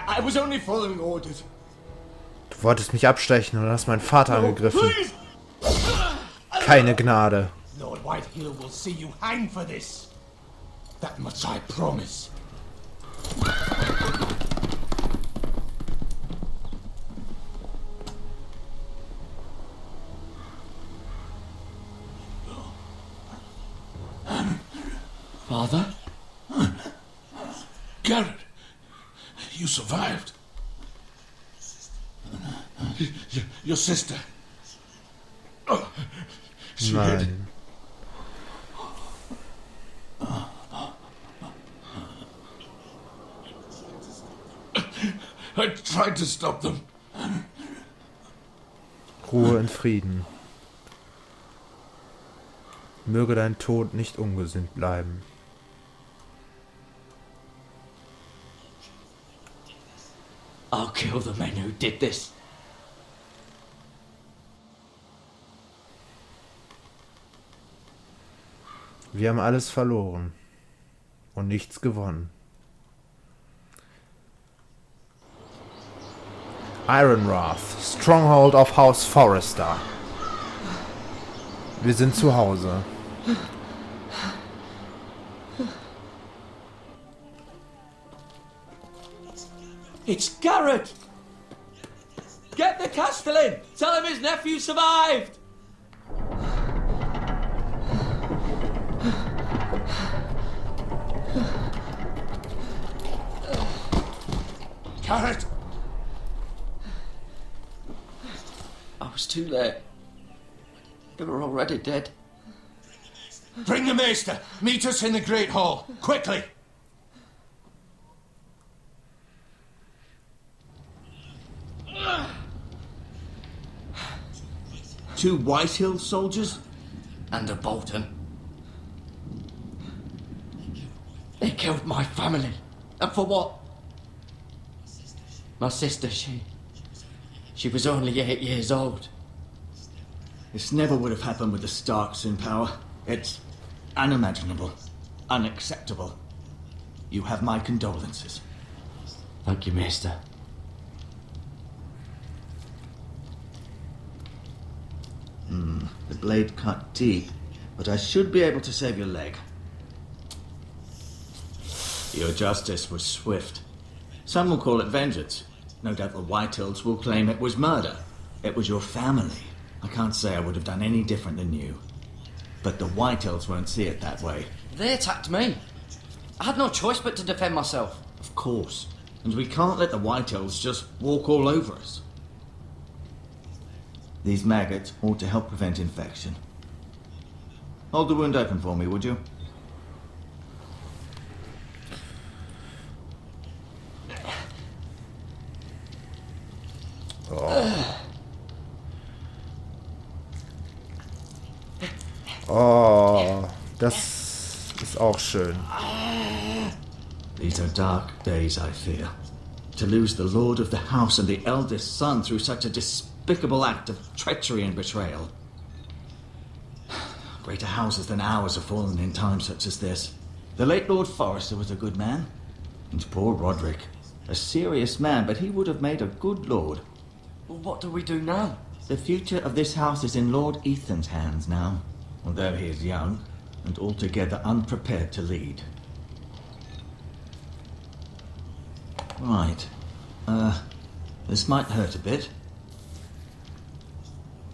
I was only following orders. Du wolltest mich abstechen und hast meinen Vater angegriffen. Please! Keine Gnade. Lord Whitehill will see you hang for this. That much I promise. Father? Garrett, you survived. Your sister. Oh, she did. Nein. I tried to stop them. Ruhe in Frieden. Möge dein Tod nicht ungesühnt bleiben. I'll kill the men who did this. Wir haben alles verloren und nichts gewonnen. Ironwrath, Stronghold of House Forrester. Wir sind zu Hause. It's Garrett! Get the Castellan! Tell him his nephew survived! Garrett! I was too late. They were already dead. Bring the Maester. Meet us in the Great Hall. Quickly. Two Whitehill soldiers? And a Bolton. They killed my family. And for what? My sister, she was only 8 years old. This never would have happened with the Starks in power. It's unimaginable. Unacceptable. You have my condolences. Thank you, Maester. The blade cut deep, but I should be able to save your leg. Your justice was swift. Some will call it vengeance. No doubt the Whitehills will claim it was murder. It was your family. I can't say I would have done any different than you. But the Whitehills won't see it that way. They attacked me. I had no choice but to defend myself. Of course. And we can't let the Whitehills just walk all over us. These maggots ought to help prevent infection. Hold the wound open for me, would you? Oh, das ist auch schön. These are dark days, I fear. To lose the lord of the house and the eldest son through such a despicable act of treachery and betrayal. Greater houses than ours have fallen in times such as this. The late Lord Forrester was a good man. And poor Roderick. A serious man, but he would have made a good lord. Well, what do we do now? The future of this house is in Lord Ethan's hands now. Although he is young and altogether unprepared to lead. Right. This might hurt a bit.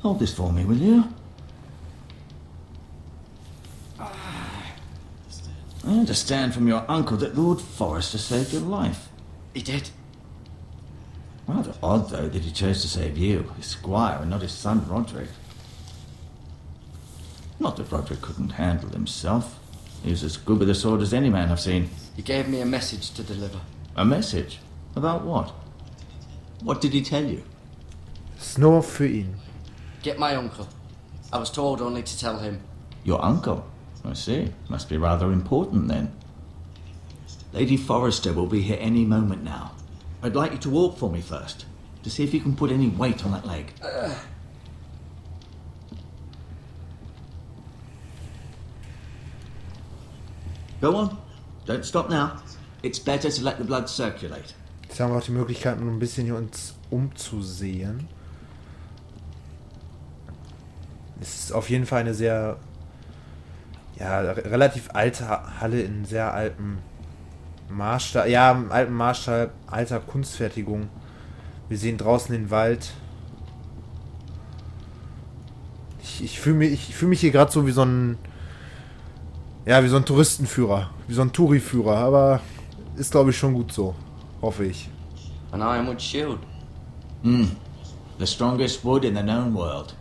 Hold this for me, will you? I understand from your uncle that Lord Forrester saved your life. He did. Rather odd, though, that he chose to save you, his squire, and not his son, Roderick. Not that Roderick couldn't handle himself. He was as good with a sword as any man I've seen. He gave me a message to deliver. A message? About what? What did he tell you? Ist nur für ihn. Get my uncle. I was told only to tell him. Your uncle? I see. Must be rather important, then. Lady Forrester will be here any moment now. I'd like you to walk for me first, to see if you can put any weight on that leg. Go on. Don't stop now. It's better to let the blood circulate. Jetzt haben wir auch die Möglichkeit, nur ein bisschen hier uns umzusehen. Es ist auf jeden Fall eine sehr, ja, relativ alte Halle in sehr altem Maßstab. Ja, im alten Maßstab, alter Kunstfertigung. Wir sehen draußen den Wald. Ich fühle mich hier gerade so wie so ein, ja, wie so ein Touristenführer, wie so ein Touri-Führer, aber ist, glaube ich, schon gut so. Hoffe ich. An ironwood shield. The strongest wood in the known world.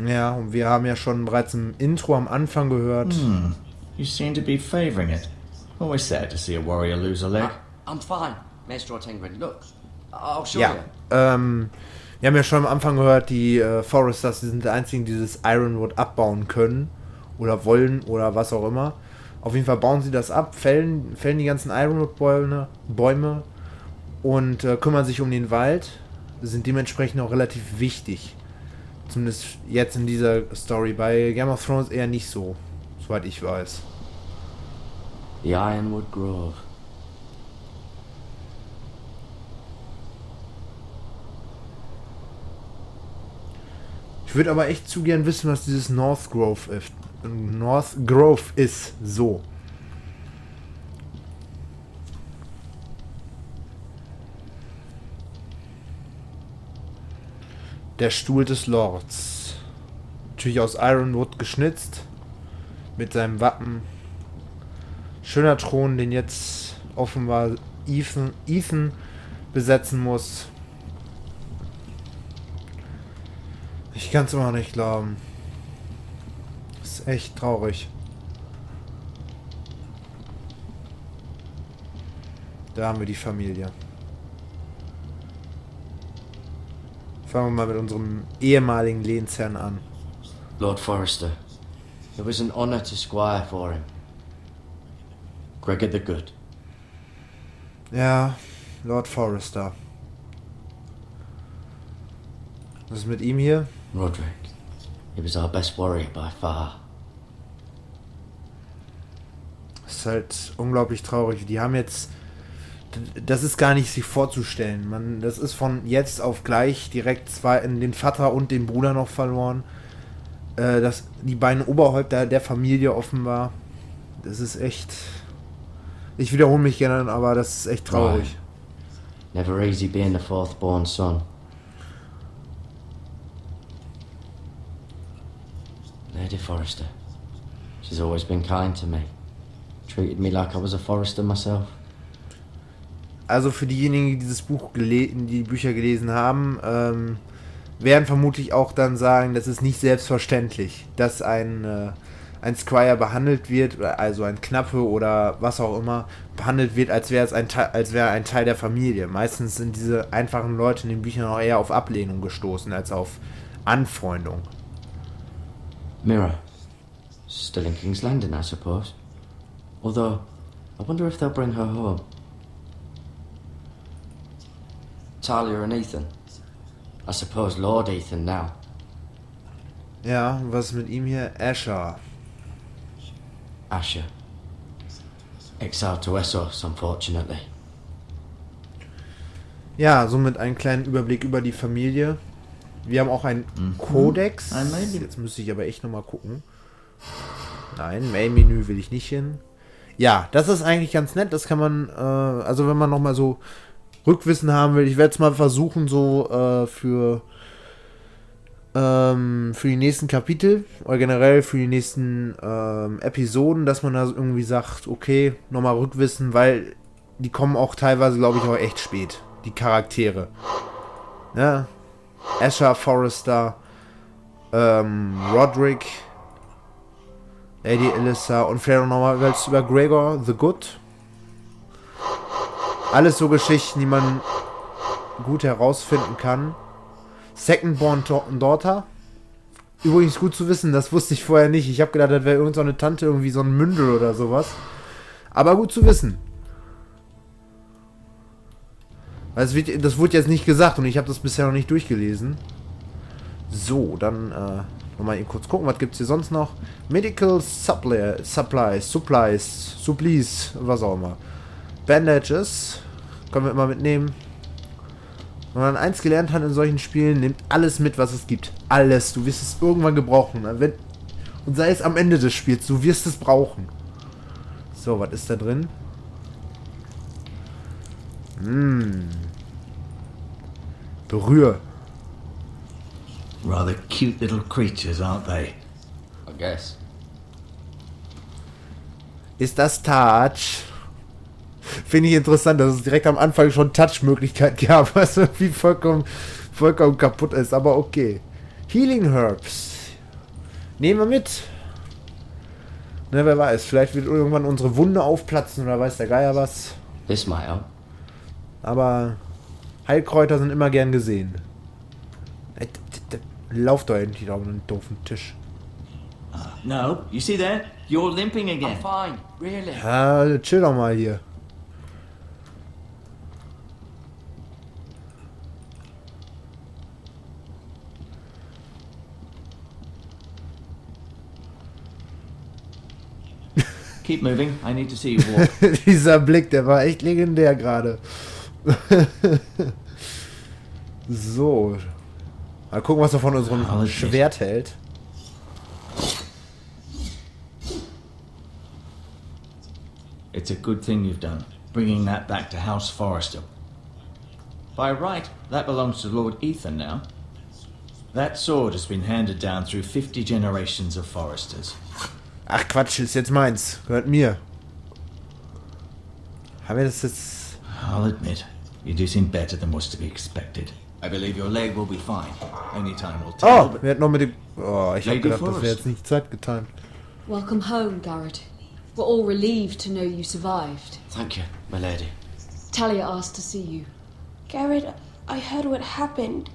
Ja, und wir haben ja schon bereits im Intro am Anfang gehört. You seem to be favoring it. Always sad to see a warrior lose a leg. I'm fine, Maestro Tengrin. Look, I'll show Ja, you. wir haben ja schon am Anfang gehört, die Foresters, die sind die einzigen, die dieses Ironwood abbauen können. Oder wollen, oder was auch immer. Auf jeden Fall bauen sie das ab, fällen die ganzen Ironwood-Bäume und kümmern sich um den Wald. Sind dementsprechend auch relativ wichtig. Zumindest jetzt in dieser Story. Bei Game of Thrones eher nicht so, soweit ich weiß. The Ironwood Grove. Ich würde aber echt zu gern wissen, was dieses North Grove ist. North Grove ist so. Der Stuhl des Lords. Natürlich aus Ironwood geschnitzt. Mit seinem Wappen. Schöner Thron, den jetzt offenbar Ethan besetzen muss. Ich kann es immer noch nicht glauben. Das ist echt traurig. Da haben wir die Familie. Fangen wir mal mit unserem ehemaligen Lehnsherrn an. Lord Forrester. It was an honor to squire for him. Gregor the Good. Ja, Lord Forrester. Was ist mit ihm hier? Roderick. He was our best warrior by far. Das ist halt unglaublich traurig. Die haben jetzt... Das ist gar nicht sich vorzustellen. Das ist von jetzt auf gleich direkt den Vater und den Bruder noch verloren. Die beiden Oberhäupter der Familie offenbar. Das ist echt... Ich wiederhole mich gerne, aber das ist echt traurig. Never easy being the fourth born son. Lady Forrester. She's always been kind to me. Treated me like I was a Forrester myself. Also für diejenigen, die die Bücher gelesen haben, werden vermutlich auch dann sagen, das ist nicht selbstverständlich, dass ein Squire behandelt wird, also ein Knappe oder was auch immer, behandelt wird, als wäre er ein Teil der Familie. Meistens sind diese einfachen Leute in den Büchern auch eher auf Ablehnung gestoßen, als auf Anfreundung. Mira. Still in King's Landing, I suppose. Although, I wonder if they'll bring her home. Talia and Ethan. I suppose Lord Ethan now. Ja, was ist mit ihm hier? Asher. Asher. Exiled to Essos, unfortunately. Ja, somit einen kleinen Überblick über die Familie. Wir haben auch einen Kodex. Jetzt müsste ich aber echt nochmal gucken. Nein, Main-Menü will ich nicht hin. Ja, das ist eigentlich ganz nett. Das kann man, also wenn man nochmal so Rückwissen haben will, ich werde es mal versuchen, so für die nächsten Kapitel oder generell für die nächsten Episoden, dass man da irgendwie sagt, okay, nochmal Rückwissen, weil die kommen auch teilweise, glaube ich, auch echt spät, die Charaktere. Ja, Asher, Forrester, Roderick, Lady Alyssa und vielleicht auch nochmal über Gregor the Good. Alles so Geschichten, die man gut herausfinden kann. Second-born Daughter. Übrigens gut zu wissen, das wusste ich vorher nicht. Ich habe gedacht, das wäre irgend so eine Tante, irgendwie so ein Mündel oder sowas. Aber gut zu wissen. Das wurde jetzt nicht gesagt und ich habe das bisher noch nicht durchgelesen. So, dann Mal eben kurz gucken, was gibt es hier sonst noch? Medical Supplies, was auch immer. Bandages. Können wir immer mitnehmen. Wenn man eins gelernt hat in solchen Spielen, nimmt alles mit, was es gibt. Alles. Du wirst es irgendwann gebrauchen. Und sei es am Ende des Spiels, du wirst es brauchen. So, was ist da drin? Berühr. Rather cute little creatures, aren't they? I guess. Ist das Touch? Finde ich interessant, dass es direkt am Anfang schon Touch-Möglichkeit gab, was irgendwie vollkommen kaputt ist, aber okay. Healing Herbs. Nehmen wir mit. Ne, wer weiß, vielleicht wird irgendwann unsere Wunde aufplatzen oder weiß der Geier was. This might help. Aber Heilkräuter sind immer gern gesehen. Lauf doch endlich auf einen doofen Tisch. No, you see there? You're limping again. I'm fine, really. Ja, chill doch mal hier. Keep moving. I need to see you walk. Dieser Blick, der war echt legendär gerade. So. Mal gucken, was er von unserem Schwert hält. It's a good thing you've done, bringing that back to House Forrester. By right, that belongs to Lord Ethan now. That sword has been handed down through 50 generations of Forresters. Ach Quatsch, ist jetzt meins. Gehört mir. Haben wir das jetzt... I'll admit, you do seem better than was to be expected. I believe your leg will be fine. Only time will tell. Oh, wir hätten noch mit dem... Oh, ich hab Lady gedacht, das wäre Forrest. jetzt nicht Zeit getan. Welcome home, Garrett. We're all relieved to know you survived. Thank you, my lady. Talia asked to see you. Garrett, I heard what happened.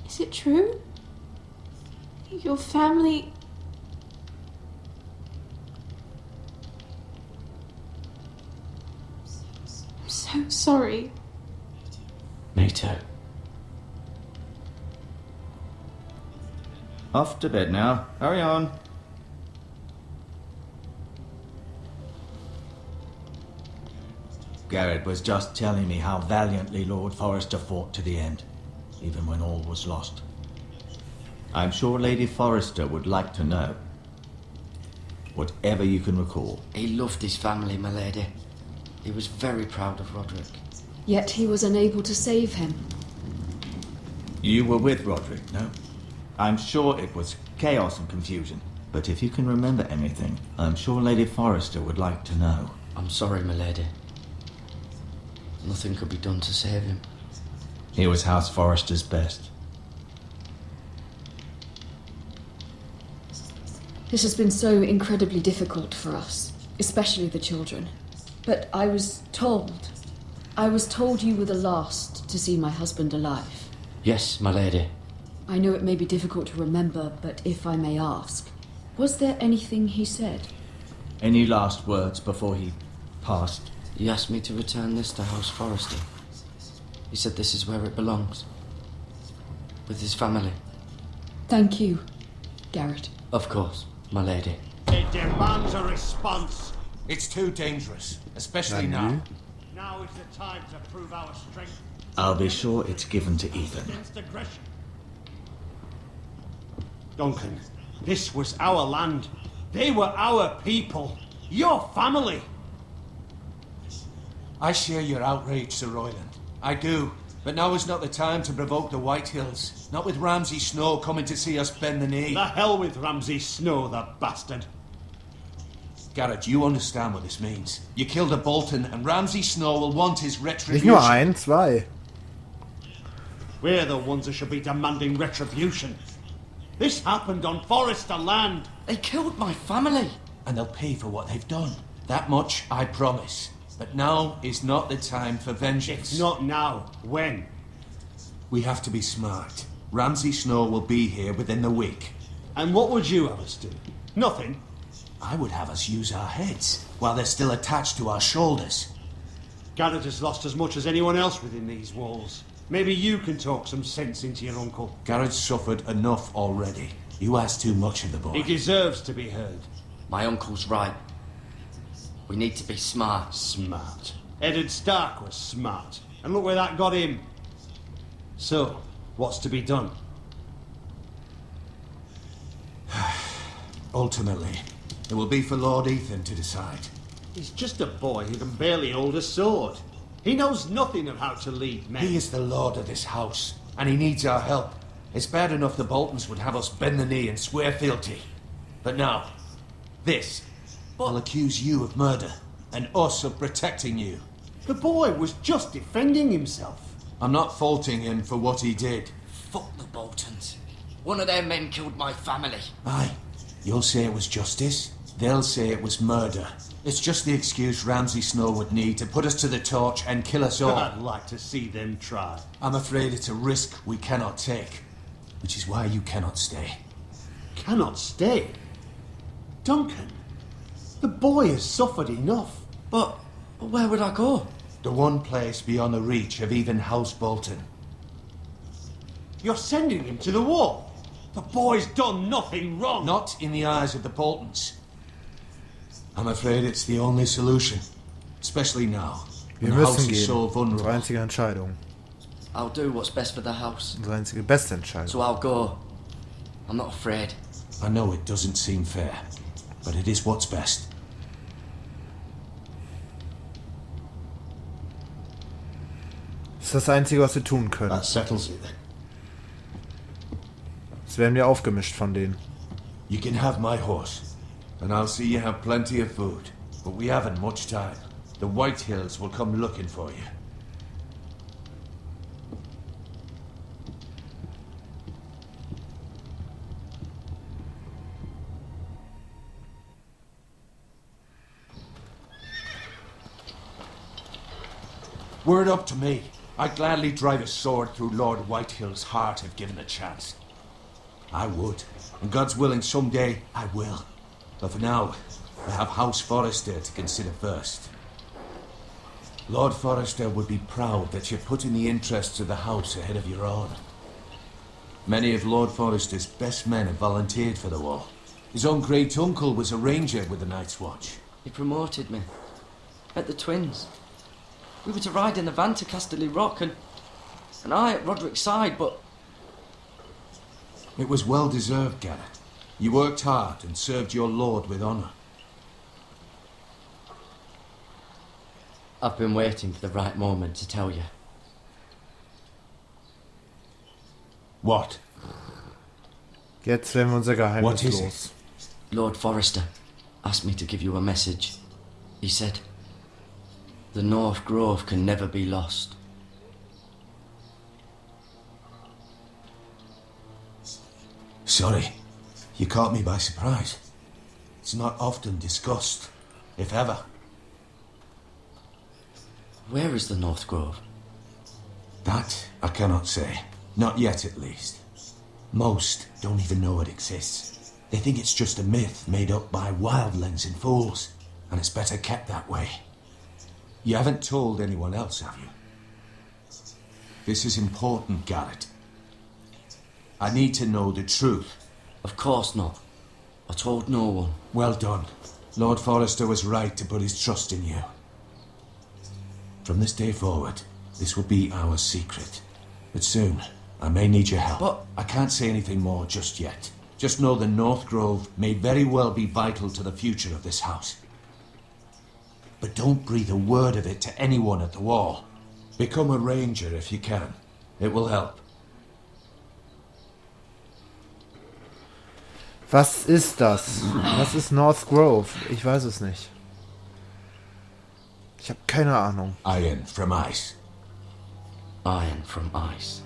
Is it true? Your family... I'm so sorry. Me too. Off to bed now. Hurry on. Garrett was just telling me how valiantly Lord Forrester fought to the end, even when all was lost. I'm sure Lady Forrester would like to know. Whatever you can recall. He loved his family, my lady. He was very proud of Roderick. Yet he was unable to save him. You were with Roderick, no? I'm sure it was chaos and confusion. But if you can remember anything, I'm sure Lady Forrester would like to know. I'm sorry, my lady. Nothing could be done to save him. He was House Forrester's best. This has been so incredibly difficult for us, especially the children. But I was told you were the last to see my husband alive. Yes, my lady. I know it may be difficult to remember, but if I may ask, was there anything he said? Any last words before he passed? He asked me to return this to House Forrester. He said this is where it belongs. With his family. Thank you, Garrett. Of course, my lady. It demands a response. It's too dangerous, especially now. Now is the time to prove our strength I'll be sure it's given to Ethan. against aggression. Duncan, this was our land. They were our people. Your family. I share your outrage, Sir Royland. I do. But now is not the time to provoke the White Hills. Not with Ramsay Snow coming to see us bend the knee. The hell with Ramsay Snow, the bastard. Garrett, you understand what this means. You killed a Bolton, and Ramsay Snow will want his Nicht retribution. nur ein, zwei. We're the ones who should be demanding retribution. This happened on Forrester land. They killed my family. And they'll pay for what they've done. That much I promise. But now is not the time for vengeance. It's not now. When? We have to be smart. Ramsay Snow will be here within the week. And what would you have us do? Nothing. I would have us use our heads while they're still attached to our shoulders. Garrett has lost as much as anyone else within these walls. Maybe you can talk some sense into your uncle. Garrett's suffered enough already. You ask too much of the boy. He deserves to be heard. My uncle's right. We need to be smart. Smart. Eddard Stark was smart. And look where that got him. So, what's to be done? Ultimately, it will be for Lord Ethan to decide. He's just a boy who can barely hold a sword. He knows nothing of how to lead men. He is the lord of this house, and he needs our help. It's bad enough the Boltons would have us bend the knee and swear fealty. But now, this will accuse you of murder, and us of protecting you. The boy was just defending himself. I'm not faulting him for what he did. Fuck the Boltons. One of their men killed my family. Aye, you'll say it was justice, they'll say it was murder. It's just the excuse Ramsay Snow would need to put us to the torch and kill us all. I'd like to see them try. I'm afraid it's a risk we cannot take, which is why you cannot stay. Cannot stay? Duncan, the boy has suffered enough. But where would I go? The one place beyond the reach of even House Bolton. You're sending him to the war. The boy's done nothing wrong. Not in the eyes of the Boltons. I'm afraid it's the only solution. Especially now, when Wir the house müssen is gehen. so Unsere vulnerable. einzige Entscheidung. I'll do what's best for the house. Unsere einzige beste Entscheidung. So I'll go. I'm not afraid. I know it doesn't seem fair, but it is what's best. Das ist das Einzige, was wir tun können. That settles it then. Jetzt werden wir aufgemischt von denen. You can have my horse, and I'll see you have plenty of food. But we haven't much time. The White Hills will come looking for you. Were it up to me, I'd gladly drive a sword through Lord Whitehill's heart if given a chance. I would, and God's willing someday I will. But for now, I have House Forrester to consider first. Lord Forrester would be proud that you're putting the interests of the house ahead of your own. Many of Lord Forrester's best men have volunteered for the war. His own great-uncle was a ranger with the Night's Watch. He promoted me. Met the twins. We were to ride in the van to Casterly Rock and I at Roderick's side, but It was well-deserved, Garrett. You worked hard and served your lord with honour. I've been waiting for the right moment to tell you. What? Jetzt werden wir unser What Geheimnis is los. Lord Forrester asked me to give you a message. He said, the North Grove can never be lost. Sorry, you caught me by surprise. It's not often discussed, if ever. Where is the North Grove? That I cannot say. Not yet, at least. Most don't even know it exists. They think it's just a myth made up by wildlings and fools, and it's better kept that way. You haven't told anyone else, have you? This is important, Garrett. I need to know the truth. Of course not. I told no one. Well done. Lord Forrester was right to put his trust in you. From this day forward, this will be our secret. But soon, I may need your help. But- I can't say anything more just yet. Just know the North Grove may very well be vital to the future of this house. But don't breathe a word of it to anyone at the wall. Become a ranger if you can. It will help. Was ist das? Was ist North Grove? Ich weiß es nicht. Ich habe keine Ahnung. Iron from ice. Iron from ice.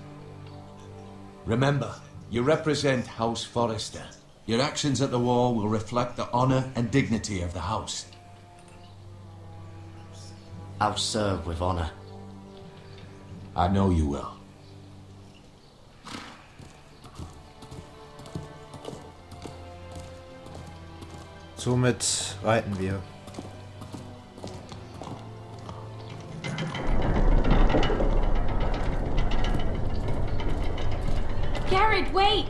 Remember, you represent House Forrester. Your actions at the war will reflect the honor and dignity of the house. I'll serve with honor. I know you will. Somit reiten wir. Garrett, wait!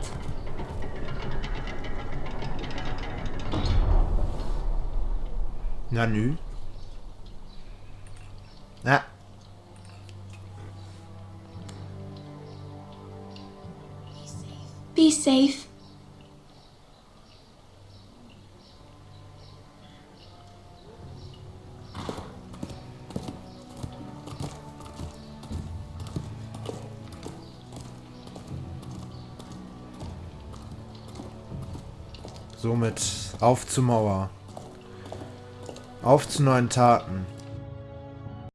Na nü. Na. Be safe. Somit auf zur Mauer. Auf zu neuen Taten.